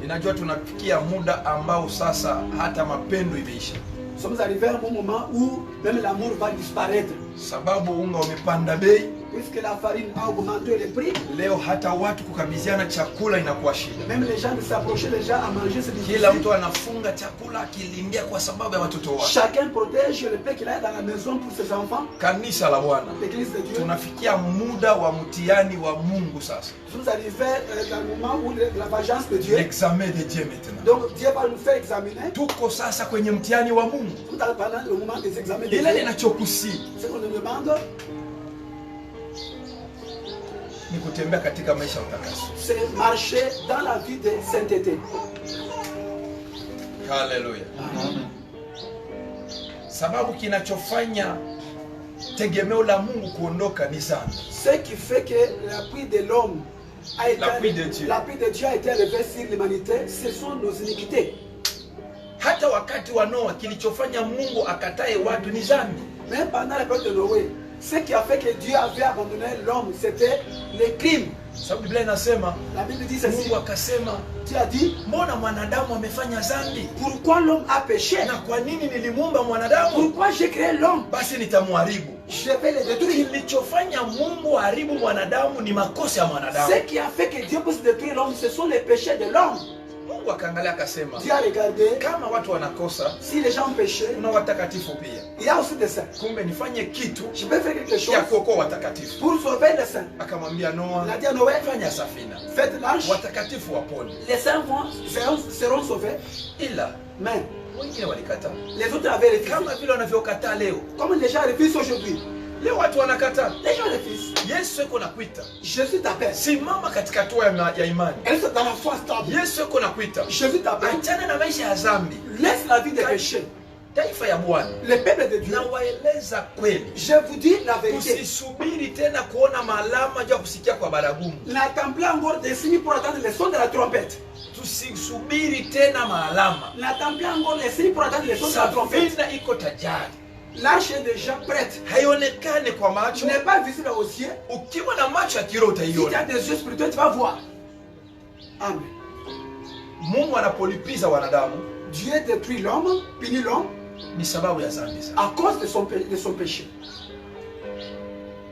B: Ninajua tunafikia muda ambao sasa hata mapendo imeisha,
A: Nous sommes arrivés à un moment où même l'amour va disparaître.
B: sababu unga umepanda bei.
A: Puisque la farine a augmenté le prix,
B: Leo hata watu kukabidhiana chakula inakuwa shida.
A: même les gens de s'approcher déjà à manger, c'est
B: Kila
A: difficile.
B: mtu anafunga chakula akilindia kwa sababu ya watoto wake.
A: Chacun protège le pain qu'il a dans la maison pour ses enfants.
B: Kanisa la Bwana,
A: L'église de Dieu.
B: tunafikia muda wa mtihani wa Mungu sasa,
A: Nous sommes arrivés dans le moment où la vengeance de Dieu.
B: l'examen de Dieu maintenant.
A: Donc Dieu va nous faire examiner.
B: Tuko sasa kwenye mtihani wa Mungu.
A: Tout pendant le moment des examens de
B: Ile
A: Dieu.
B: ninachokusii
A: Ce qu'on nous demande,
B: ni kutembea katika maisha ya utakaso.
A: c'est marcher dans la vie de sainteté.
B: Haleluya. Sababu kinachofanya tegemeo la Mungu kuondoka ni dhambi.
A: Ce qui fait que l'appui de l'homme a été,
B: L'appui de Dieu.
A: l'appui de Dieu a été levé sur l'humanité, ce sont nos iniquités.
B: Hata wakati wa Noa kilichofanya Mungu akatae watu ni dhambi.
A: Même pendant l'époque de Noé, Ce qui a fait que Dieu avait abandonné l'homme, c'était le crime.
B: Sababu Biblia inasema
A: La Bible dit ceci.
B: Mungu akasema,
A: Dieu a dit,
B: mbona mwanadamu amefanya dhambi?
A: pourquoi l'homme a péché?
B: Na kwa nini nilimuumba mwanadamu?
A: Pourquoi j'ai créé l'homme?
B: Basi nitamharibu.
A: Je vais le détruire.
B: Kilichofanya Mungu haribu mwanadamu ni makosa ya mwanadamu.
A: Ce qui a fait que Dieu puisse détruire l'homme, ce sont les péchés de l'homme.
B: Mungu akaangalia akasema,
A: Dieu a regardé,
B: kama watu wanakosa,
A: si les gens ont péché,
B: kuna watakatifu pia.
A: il y a aussi des saints.
B: Kumbe nifanye kitu
A: Je vais faire quelque chose
B: ya kuokoa watakatifu.
A: pour sauver les saints.
B: Akamwambia Noa,
A: Il a dit à Noé,
B: fanya safina,
A: faites l'arche,
B: watakatifu wapone.
A: les saints seront sauvés,
B: Ila
A: mais
B: wengine walikata,
A: les autres avaient refusé.
B: kama vile wanavyokataa leo.
A: Comme les gens refusent aujourd'hui.
B: Leo watu wanakataa.
A: Les gens refusent.
B: Yesu yuko nakuita,
A: Jésus t'appelle.
B: simama katika hatua ya imani.
A: Elles sont dans la foi stable.
B: Yesu yuko nakuita,
A: Jésus t'appelle.
B: achana na maisha ya dhambi.
A: Laisse la vie des péchés.
B: Taifa ya Bwana,
A: Le peuple de Dieu.
B: na waeleza kweli,
A: Je vous dis la vérité.
B: tusisubiri tena kuona malama ya kusikia kwa baragumu.
A: N'attends plus encore des signes pour attendre le son de la trompette.
B: Tusisubiri tena malama.
A: N'attends plus encore les signes pour attendre le son de la trompette.
B: Safina iko tayari,
A: L'arche est déjà prête.
B: haionekane kwa
A: Tu
B: macho.
A: n'es pas visible aux yeux.
B: Ukiwa na macho ya kiroho
A: Si tu as
B: utaiona.
A: des yeux spirituels, tu vas voir. Amen.
B: Mungu anapolipiza wanadamu
A: Dieu détruit l'homme, punit l'homme
B: ni sababu ya dhambi zao.
A: à cause de son péché.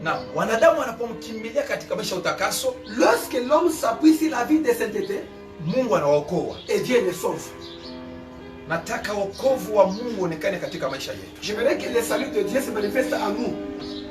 B: Na wanadamu wanapomkimbilia katika maisha ya utakaso,
A: Lorsque l'homme s'appuie sur la vie de sainteté,
B: Mungu anawaokoa.
A: et Dieu le sauve.
B: Nataka wokovu wa Mungu onekane katika maisha yetu.
A: J'aimerais que le salut de Dieu se manifeste en nous.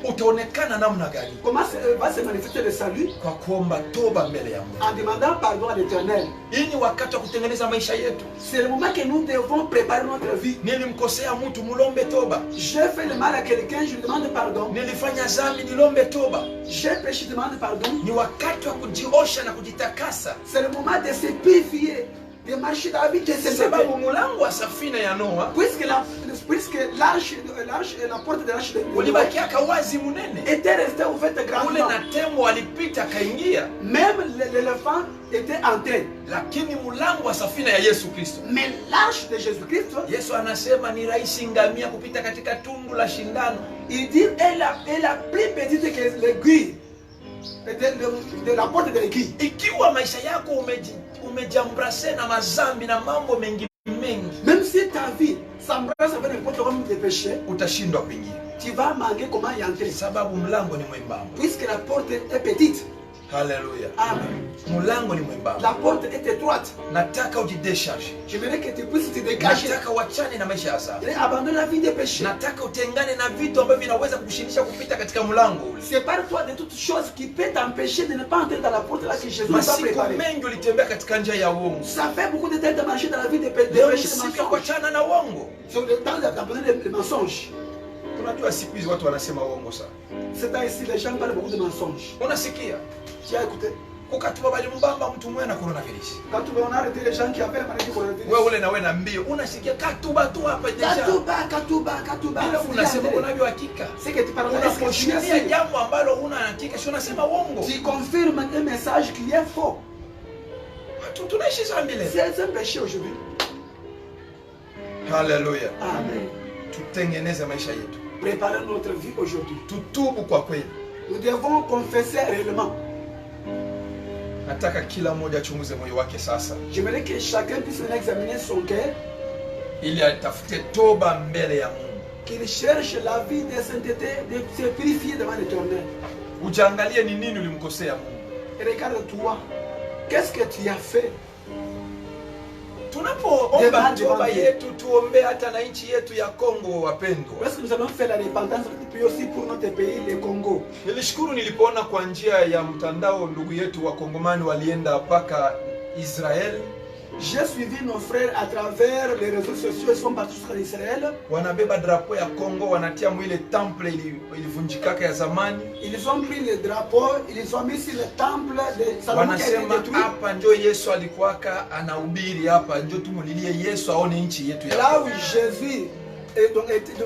B: Utaonekana namna gani?
A: Comment va se manifester le salut?
B: Kwa kuomba toba mbele ya Mungu.
A: En demandant pardon à l'Éternel.
B: Hii ni wakati wa kutengeneza maisha yetu.
A: C'est le moment que nous devons préparer notre vie.
B: Nilimkosea mtu, mulombe toba.
A: J'ai fait le mal à quelqu'un, je lui demande pardon.
B: Nilifanya dhambi, nilombe toba.
A: J'ai péché, je demande pardon.
B: Ni wakati wa kujiosha na kujitakasa.
A: C'est le moment de se purifier, de marcher dans la vie de sainteté.
B: Sababu mlango wa safina ya Noa
A: Puisque l'arche et la porte de l'arche de Noé
B: ulibakiaka wazi munene.
A: était restée ouverte
B: Ule
A: grandement.
B: na tembo alipita akaingia,
A: Même l'éléphant était entré.
B: lakini mlango wa safina ya Yesu Kristo,
A: Mais l'arche de Jésus-Christ,
B: Yesu anasema ni rahisi ngamia kupita katika tundu la shindano.
A: il dit, elle a plus petite que l'aiguille de la porte de l'aiguille.
B: Ikiwa maisha yako umejambrase na mazambi na mambo mengi mengi,
A: Même si ta vie s'embrasse avec n'importe quel de péché,
B: utashindwa kuingia,
A: tu vas manquer comment y entrer.
B: sababu mlango ni mwembamba.
A: Puisque la porte est petite.
B: Haleluya,
A: Amen.
B: mlango ni mwembamba.
A: La porte est étroite.
B: Nataka ujidesharge,
A: J'aimerais que tu puisses te dégager
B: nataka uachane na maisha ya dhambi,
A: et abandonner la vie des péchés.
B: nataka utengane na vitu ambavyo vinaweza kukushindisha kupita katika mlango ule.
A: Sépare-toi de toutes choses qui peuvent t'empêcher de ne pas entrer dans la porte là que Jésus t'a
B: Masiku
A: préparée.
B: mengi ulitembea katika njia ya uongo,
A: Ça fait beaucoup de temps de marcher dans la vie des
B: leo
A: péchés,
B: ni
A: des
B: siku ya
A: mensonges.
B: kuachana na uongo.
A: C'est le temps d'abandonner les mensonges.
B: Unajua siku hizi watu wanasema uongo sana,
A: C'est temps-ci, les gens parlent beaucoup de mensonges.
B: unasikia
A: Tu as écouté?
B: kukatuma bali mbamba mtu mwe na coronavirus.
A: Quand on a arrêté les gens qui avaient la maladie coronavirus.
B: Wewe ule na wewe na mbio unasikia katuba tu hapa deja,
A: Katuba.
B: bila unasema unavyo hakika.
A: C'est que tu parles de
B: Unaposhuhudia jambo ambalo huna hakika, si unasema uongo.
A: tu confirmes un message qui est faux.
B: Watu tunaishi dhambi leo.
A: C'est un péché aujourd'hui.
B: Haleluya,
A: Amen.
B: tutengeneze maisha yetu,
A: Préparons notre vie aujourd'hui.
B: tutubu kwa kweli.
A: Nous devons confesser réellement.
B: Nataka kila mmoja achunguze moyo wake sasa,
A: J'aimerais que chacun puisse examiner son cœur,
B: ili atafute toba mbele ya Mungu.
A: qu'il cherche la vie de sainteté, de se purifier devant l'Éternel.
B: Ujaangalie ni nini ulimkosea Mungu.
A: Et regarde-toi, qu'est-ce que tu as fait?
B: Tunapoomba toba yetu, tuombe hata na nchi yetu ya Kongo, wapendwa.
A: Lorsque nous allons faire la repentance, nous prions aussi pour notre pays, le Congo.
B: Nilishukuru nilipoona kwa njia ya mtandao ndugu yetu wa Kongomani walienda mpaka Israel.
A: J'ai suivi nos frères à travers les réseaux sociaux, ils sont partis sur Israël.
B: Wanabeba drapo ya Kongo, wanatia mwile temple ilivunjikaka ya zamani.
A: Ils ont pris le drapeau, ils ont mis sur le temple de Salomon qui a été
B: Wanasema
A: détruit.
B: hapa ndio Yesu alikuwaka anahubiri, hapa ndio tumulilie Yesu aone nchi yetu ya
A: Là où
B: Kongo.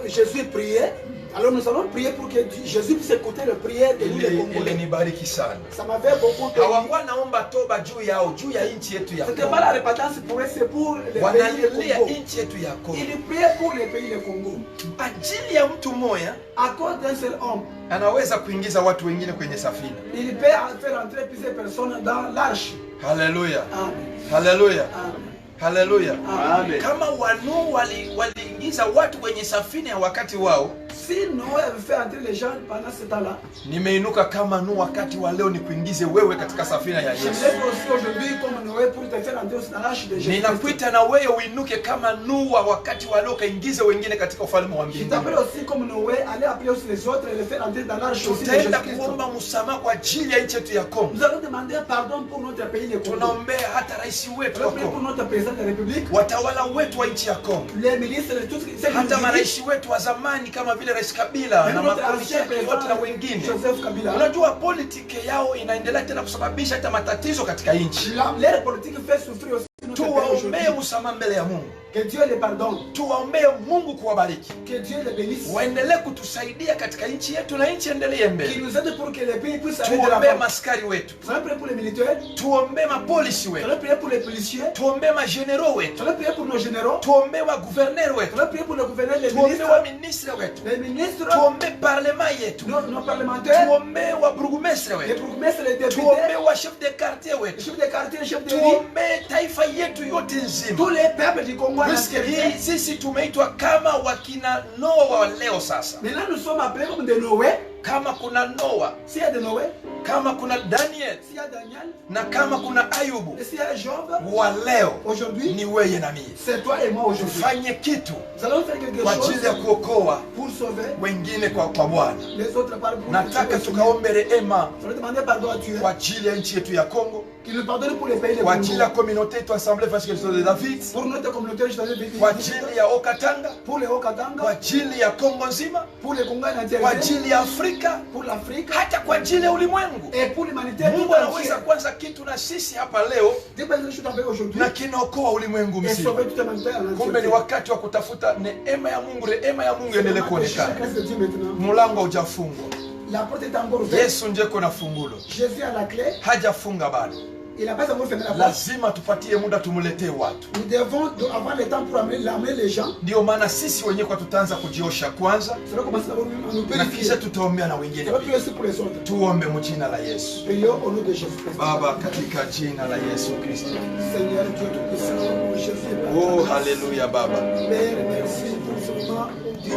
A: Jésus priait, Alors nous allons prier pour que Jésus puisse écouter les prières de nous les
B: Ile
A: Congolais.
B: nibariki sana.
A: Ça m'avait beaucoup béni.
B: Hawakuwa naomba toba juu yao, juu ya nchi yetu ya
A: C'était
B: Kongo.
A: pas la repentance pour eux, c'est pour les pays
B: Wanalilia
A: du Congo.
B: nchi yetu ya Kongo.
A: Il priait pour les pays du Congo.
B: Ajili ya mtu mmoja
A: À cause d'un seul homme,
B: anaweza kuingiza watu wengine kwenye safina.
A: il peut faire entrer plusieurs personnes dans l'arche.
B: Haleluya.
A: Amen.
B: Haleluya.
A: Amen.
B: Haleluya.
A: Amen.
B: Kama Wanu waliingiza watu kwenye safina ya wakati wao,
A: Si Noé avait fait entrer les gens pendant ce temps-là,
B: nimeinuka kama Nuhu wakati wa leo nikuingize wewe katika safina ya
A: je
B: Yesu.
A: vais aussi aujourd'hui comme Noé pour te faire entrer dans l'arche de Jésus.
B: Ninakuita na wewe uinuke kama Nuhu wa wakati wa leo kaingize wengine katika ufalme wa
A: Je
B: mbinguni.
A: t'appelle aussi comme Noé, aller appeler aussi les autres et les faire entrer dans l'arche aussi de
B: Tutaenda
A: Jésus-Christ.
B: kuomba msamaha kwa ajili ya nchi yetu ya Kongo.
A: Nous allons demander pardon pour notre pays, le Congo.
B: Tunaombea hata rais
A: Nous
B: wetu wa
A: allons prier pour
B: Kongo,
A: notre président de la République,
B: watawala wetu wa nchi ya Kongo,
A: les ministres, tout ce qui
B: hata
A: dirigent,
B: marais wetu wa zamani kama vile Rais Kabila
A: même
B: na
A: notre
B: makomisha
A: ancien
B: yote na
A: président
B: wengine.
A: Joseph Kabila.
B: Unajua politiki yao inaendelea tena kusababisha hata matatizo katika nchi.
A: L'air politique fait souffrir aussi notre pays
B: Tuwaombee
A: aujourd'hui.
B: msamaha mbele ya Mungu,
A: Que Dieu les pardonne,
B: tuwaombee Mungu kuwabariki,
A: que Dieu les bénisse,
B: waendelee kutusaidia katika nchi yetu na nchi endelee
A: qu'il
B: mbele.
A: nous aide pour que les pays puissent aller de
B: Tuombee
A: l'avant.
B: maskari wetu,
A: Nous allons prier pour les militaires,
B: tuombee mapolisi
A: nous
B: wetu,
A: allons prier pour les policiers,
B: tuombee majenero
A: nous
B: wetu,
A: allons prier pour nos généraux,
B: tuombee wa guverneri
A: nous
B: wetu,
A: allons prier pour le gouverneur, les
B: tuombee wa
A: ministres,
B: ministre wetu,
A: les ministres,
B: tuombee parlema yetu,
A: nos parlementaires,
B: tuombee wa burugumestre
A: les
B: wetu,
A: bourgmestres, les députés,
B: tuombee wa chef de quartier
A: les
B: wetu,
A: chefs de quartier, les chefs de ville,
B: tuombee taifa yetu yote nzima.
A: tous les peuples du Congo. en
B: Puisque
A: entier.
B: hii sisi tumeitwa kama wakina Noa wa leo sasa.
A: Maintenant nous sommes appelés comme de Noé.
B: Kama kuna Noa,
A: S'il y a de Noé,
B: kama kuna Daniel
A: s'il y a Daniel,
B: na kama kuna Ayubu,
A: et s'il y a Job,
B: wa leo
A: aujourd'hui,
B: ni wewe na mimi.
A: c'est toi et moi aujourd'hui.
B: Tufanye kitu
A: Nous allons faire quelque
B: kwa
A: chose
B: ajili ya kuokoa
A: pour sauver
B: wengine kwa Bwana.
A: les autres par pour
B: Nataka tukaombe rehema
A: Nous allons demander pardon à Dieu,
B: kwa ajili ya nchi yetu ya Kongo,
A: qu'il nous pardonne pour les pays de
B: kwa
A: Congo,
B: ajili ya communauté yetu Assemblée Evangélique de David,
A: pour notre communauté, je t'avais dit,
B: kwa ajili ya Okatanga,
A: pour les
B: kwa
A: Haut-Katanga,
B: ajili ya Kongo nzima,
A: pour les Congolais en
B: kwa
A: entier,
B: ajili ya Afrika,
A: pour l'Afrique
B: hata kwa ajili ya ulimwengu.
A: et pour l'humanité.
B: Mungu
A: tout
B: anaweza
A: entière.
B: kwanza kitu na sisi hapa leo
A: Dieu peut nous sauver aujourd'hui
B: na kinaokoa ulimwengu
A: et
B: mzima.
A: sauver toute l'humanité en
B: Kumbe ni
A: entier.
B: wakati wa kutafuta neema ya Mungu, rehema ya Mungu iendelee kuonekana.
A: Grâce de Dieu maintenant.
B: Mlango hujafungwa,
A: La porte est encore ouverte.
B: Yesu njeko na fungulo,
A: Jésus a la clé.
B: hajafunga bado.
A: Il n'a pas encore fermé la porte.
B: Lazima tupatie muda tumletee watu.
A: Nous devons avoir le temps pour amener les gens.
B: Ndio maana sisi wenyewe kwa tutaanza kujiosha kwanza,
A: Ça va commencer d'abord à nous
B: na
A: purifier.
B: kisha tutaombea na wengine
A: Ça va
B: pia.
A: prier aussi pour les autres.
B: Tuombe mjina la Yesu.
A: Prions au nom de Jésus-Christ.
B: Baba, katika jina la Yesu Kristo.
A: Seigneur Dieu Tout-Puissant, Jésus,
B: Oh, haleluya Baba.
A: Père, merci pour ce moment. Dieu,